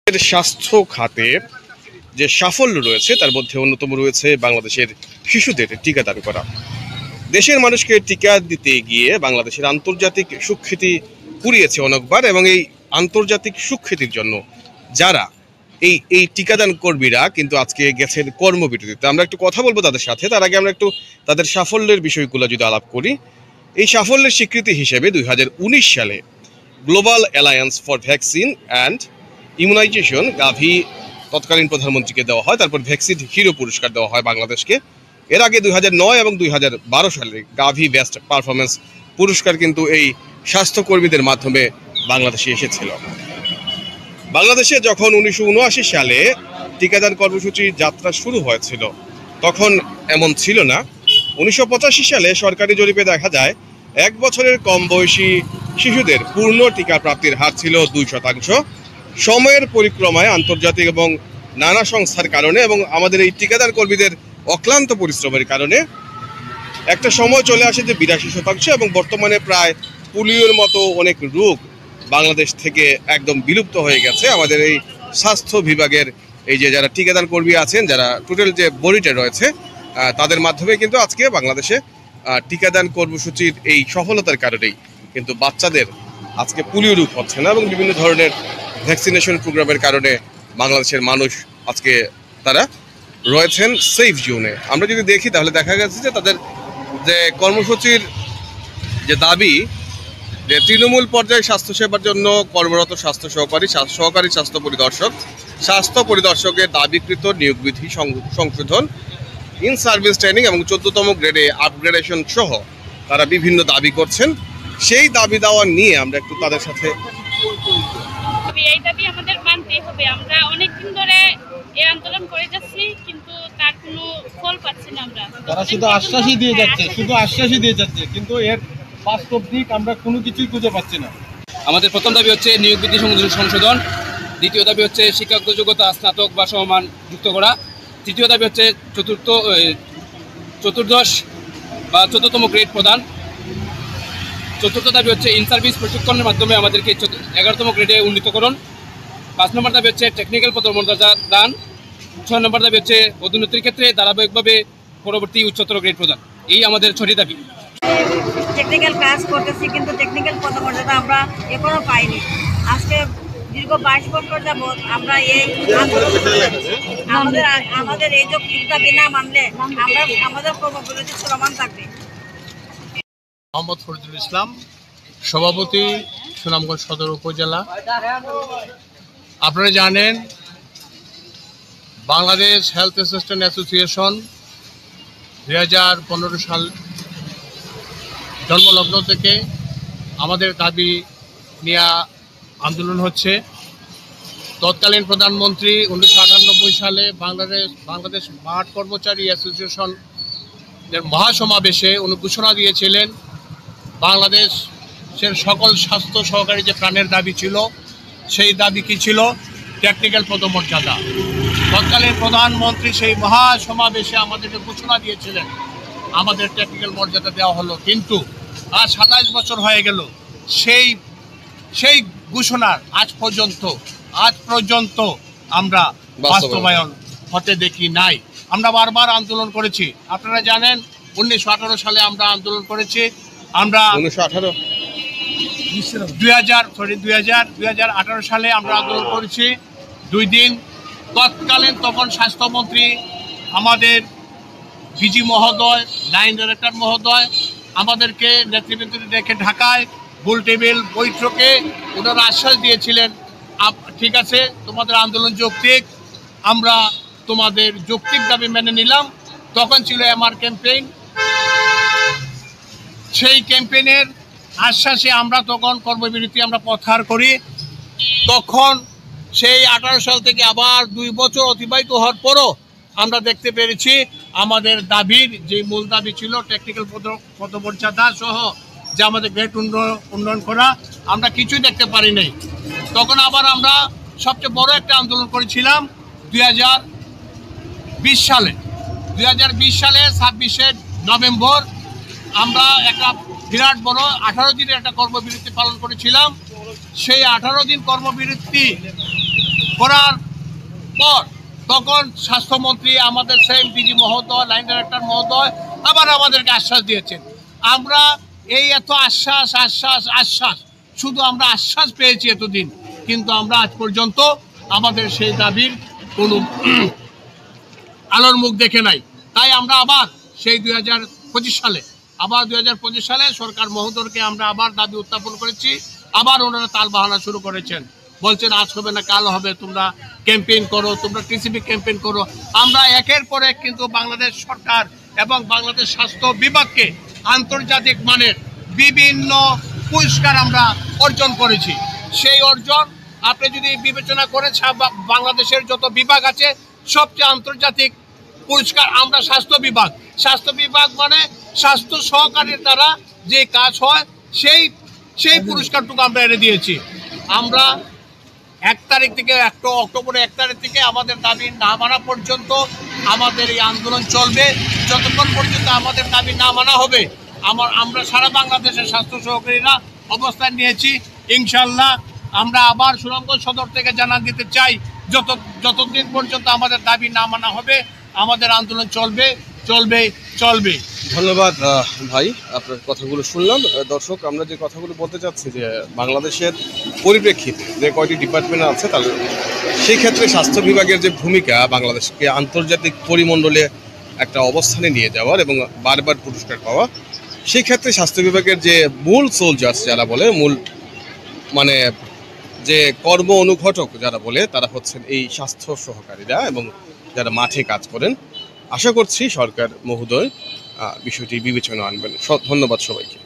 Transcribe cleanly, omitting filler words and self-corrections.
স্বাস্থ্য খাতে যে সাফল্য রয়েছে তার মধ্যে অন্যতম রয়েছে বাংলাদেশের শিশুদের টিকাদান করা। দেশের মানুষকে টিকা দিতে গিয়ে বাংলাদেশের আন্তর্জাতিক সুখ্যাতি কুড়িয়েছে অনেকবার, এবং এই আন্তর্জাতিক সুখ্যাতির জন্য যারা এই টিকাদান কর্মীরা কিন্তু আজকে গেছেন কর্মবিরতিতে। আমরা একটু কথা বলবো তাদের সাথে। তার আগে আমরা একটু তাদের সাফল্যের বিষয়গুলো যদি আলাপ করি। এই সাফল্যের স্বীকৃতি হিসেবে 2019 সালে global alliance for vaccine and immunization Gavi তৎকালীন প্রধানমন্ত্রীকে দেওয়া হয়। তারপর ভ্যাকসিন হিরো পুরস্কার দেওয়া হয় বাংলাদেশকে। এর আগে 2009 এবং 2012 সালে গাভি বেস্ট পারফরমেন্স পুরস্কার কিন্তু এই স্বাস্থ্যকর্মীদের মাধ্যমে বাংলাদেশে এসেছিল। বাংলাদেশে যখন 1979 সালে টিকাদান কর্মসূচির যাত্রা শুরু হয়েছিল তখন এমন ছিল না। 1985 সালে সরকারি জরিপে দেখা যায় 1 বছরের কম বয়সী শিশুদের পূর্ণ টিকা প্রাপ্তির হার ছিল 2%। সময়ের পরিক্রমায় আন্তর্জাতিক এবং নানা সংস্থার কারণে এবং আমাদের এই টিকাদান কর্মীদের অক্লান্ত পরিশ্রমের কারণে একটা সময় চলে আসে যে 82%, এবং বর্তমানে প্রায় পোলিওর মতো অনেক রোগ বাংলাদেশ থেকে একদম বিলুপ্ত হয়ে গেছে। আমাদের এই স্বাস্থ্য বিভাগের এই যে যারা টিকাদান কর্মী আছেন, যারা টোটাল যে বডিটা রয়েছে, তাদের মাধ্যমে কিন্তু আজকে বাংলাদেশে টিকাদান কর্মসূচির এই সফলতার কারণেই কিন্তু বাচ্চাদের আজকে পোলিও রোগ হচ্ছে না, এবং বিভিন্ন ধরনের ভ্যাকসিনেশন প্রোগ্রামের কারণে বাংলাদেশের মানুষ আজকে তারা রয়েছেন সেফ জোনে। আমরা যদি দেখি তাহলে দেখা গেছে যে তাদের যে কর্মসূচির যে দাবি, যে তৃণমূল পর্যায়ে স্বাস্থ্যসেবার জন্য কর্মরত সহকারী স্বাস্থ্য পরিদর্শকের দাবিকৃত নিয়োগ বিধি সংশোধন, ইন সার্ভিস ট্রেনিং এবং 14তম গ্রেডে আপগ্রেডেশন সহ তারা বিভিন্ন দাবি করছেন। সেই দাবি দেওয়া নিয়ে আমরা একটু তাদের সাথে এই দাবি আমাদের মানতেই হবে। আমরা অনেকদিন ধরে এই আন্দোলন করে যাচ্ছি, কিন্তু তার কোনো ফল পাচ্ছি না। তারা শুধু আশ্বাসই দিয়ে যাচ্ছে, কিন্তু এর বাস্তব দিক আমরা কোনো কিছুই খুঁজে পাচ্ছি না। আমাদের প্রথম দাবি হচ্ছে নিয়োগ বিধি সংশোধন, দ্বিতীয় দাবি হচ্ছে শিক্ষাগত যোগ্যতা স্নাতক বা সমমান যুক্ত করা, তৃতীয় দাবি হচ্ছে চতুর্দশ বা 14তম গ্রেড প্রদান, চতুর্থ দাবি হচ্ছে ইন সার্ভিস প্রশিক্ষণের মাধ্যমে আমাদেরকে 11তম গ্রেডে উন্নীতকরণ, 5 নম্বর দাবি হচ্ছে টেকনিক্যাল পদমর্যাদা দান, 6 নম্বর দাবি হচ্ছে পদোন্নতির ক্ষেত্রে ধারাবাহিকভাবে পরবর্তী উচ্চতর গ্রেড প্রদান। এই আমাদের 6টি দাবি। টেকনিক্যাল কাজ করতেছি, কিন্তু টেকনিক্যাল পদমর্যাদা আমরা এখনো পাইনি। আজকে দীর্ঘ 22 বছর যাবৎ আমরা এই আমাদের এই যৌক্তিক দাবি না মানলে আমাদের কর্মবিরতি চলমান থাকবে। মোহাম্মদ ফরিদুল ইসলাম, সভাপতি, সুনামগঞ্জ সদর উপজেলা। আপনারা জানেন বাংলাদেশ হেলথ অ্যাসিস্ট্যান্ট অ্যাসোসিয়েশন 2015 সাল জন্মলগ্ন থেকে আমাদের দাবি নিয়ে আন্দোলন হচ্ছে। তৎকালীন প্রধানমন্ত্রী 1998 সালে বাংলাদেশ মাঠ কর্মচারী অ্যাসোসিয়েশনের মহাসমাবেশে উনি ঘোষণা দিয়েছিলেন বাংলাদেশের সকল স্বাস্থ্য সহকারী যে প্রাণের দাবি ছিল, সেই দাবি কি ছিল? টেকনিক্যাল পদমর্যাদা। তৎকালীন প্রধানমন্ত্রী সেই মহাসমাবেশে আমাদেরকে ঘোষণা দিয়েছিলেন, আমাদের টেকনিক্যাল মর্যাদা দেওয়া হলো, কিন্তু আজ 27 বছর হয়ে গেল সেই ঘোষণার আজ পর্যন্ত আমরা বাস্তবায়ন হতে দেখি নাই। আমরা বারবার আন্দোলন করেছি। আপনারা জানেন 1918 সালে আমরা আন্দোলন করেছি। আমরা 2018 সালে আমরা আন্দোলন করেছি 2 দিন। তখন স্বাস্থ্যমন্ত্রী আমাদের ডিজি মহোদয়, লাইন ডাইরেক্টর মহোদয় আমাদেরকে নেতৃবৃন্দ ডেকে ঢাকায় গোল টেবিল বৈঠকে ওনারা আশ্বাস দিয়েছিলেন, ঠিক আছে তোমাদের আন্দোলন যৌক্তিক, আমরা তোমাদের যৌক্তিক দাবি মেনে নিলাম। তখন ছিল এমআর ক্যাম্পেইন। সেই ক্যাম্পেইনের আশ্বাসে আমরা তখন কর্মবিরতি প্রত্যাহার করি। তখন সেই 18 সাল থেকে আবার 2 বছর অতিবাহিত হওয়ার পরও আমরা দেখতে পেরেছি আমাদের দাবির যে মূল দাবি ছিল টেকনিক্যাল পদমর্যাদা সহ যে আমাদের গ্রেড উন্নয়ন করা, আমরা কিছুই দেখতে পারি নাই। তখন আবার আমরা সবচেয়ে বড় একটা আন্দোলন করেছিলাম 2020 সালে। 26 নভেম্বর আমরা একটা বিরাট বড় 18 দিনের একটা কর্মবিরতি পালন করেছিলাম। সেই 18 দিন কর্মবিরতি করার পর তখন স্বাস্থ্যমন্ত্রী আমাদের সেম ডিজি মহোদয়, লাইন ডাইরেক্টর মহোদয় আবার আমাদেরকে আশ্বাস দিয়েছেন। আমরা এই এত আশ্বাস আশ্বাস আশ্বাস, শুধু আমরা আশ্বাস পেয়েছি এতদিন, কিন্তু আমরা আজ পর্যন্ত আমাদের সেই দাবির কোনো আলোর মুখ দেখে নাই। তাই আমরা আবার সেই 2025 সালে সরকার মহোদয়কে আমরা আবার দাবি উত্থাপন করেছি। আবার ওনারা তাল বাহানা শুরু করেছেন, বলছেন আজ হবে না কাল হবে, তোমরা ক্যাম্পেইন করো, তোমরা টিসিবি ক্যাম্পেইন করো। আমরা একের পর এক কিন্তু বাংলাদেশ সরকার এবং বাংলাদেশ স্বাস্থ্য বিভাগকে আন্তর্জাতিক মানের বিভিন্ন পুরস্কার আমরা অর্জন করেছি। সেই অর্জন আপনি যদি বিবেচনা করেন, বাংলাদেশের যত বিভাগ আছে সবচেয়ে আন্তর্জাতিক পুরস্কার আমরা স্বাস্থ্য বিভাগ মানে স্বাস্থ্য সহকারীর দ্বারা যে কাজ হয় সেই পুরস্কারটুকু আমরা এনে দিয়েছি। আমরা 1 তারিখ থেকে অক্টোবরের 1 তারিখ থেকে আমাদের দাবি না মানা পর্যন্ত আমাদের এই আন্দোলন চলবে। যতক্ষণ পর্যন্ত আমাদের দাবি না মানা হবে আমরা সারা বাংলাদেশের স্বাস্থ্য সহকারীরা অবস্থান নিয়েছি। ইনশাল্লাহ আমরা আবার সুনামগঞ্জ সদর থেকে জানান দিতে চাই, যতদিন পর্যন্ত আমাদের দাবি না মানা হবে আমাদের আন্দোলন চলবে। ধন্যবাদ ভাই, আপনার কথাগুলো শুনলাম। দর্শক, আমরা যে কথাগুলো বলতে চাচ্ছি যে বাংলাদেশের পরিপ্রেক্ষিতে যে কয়টি ডিপার্টমেন্ট আছে তার সেই ক্ষেত্রে স্বাস্থ্য বিভাগের যে ভূমিকা বাংলাদেশকে আন্তর্জাতিক পরিমণ্ডলে একটা অবস্থানে নিয়ে যাওয়ার এবং বারবার পুরস্কার পাওয়া, সেই ক্ষেত্রে স্বাস্থ্য বিভাগের যে মূল সোলজার্স যারা বলে, মূল মানে যে কর্ম অনুঘটক যারা বলে, তারা হচ্ছেন এই স্বাস্থ্য সহকারীরা এবং যারা মাঠে কাজ করেন। আশা করছি সরকার মহোদয় বিষয়টি বিবেচনা আনবেন। ধন্যবাদ সবাইকে।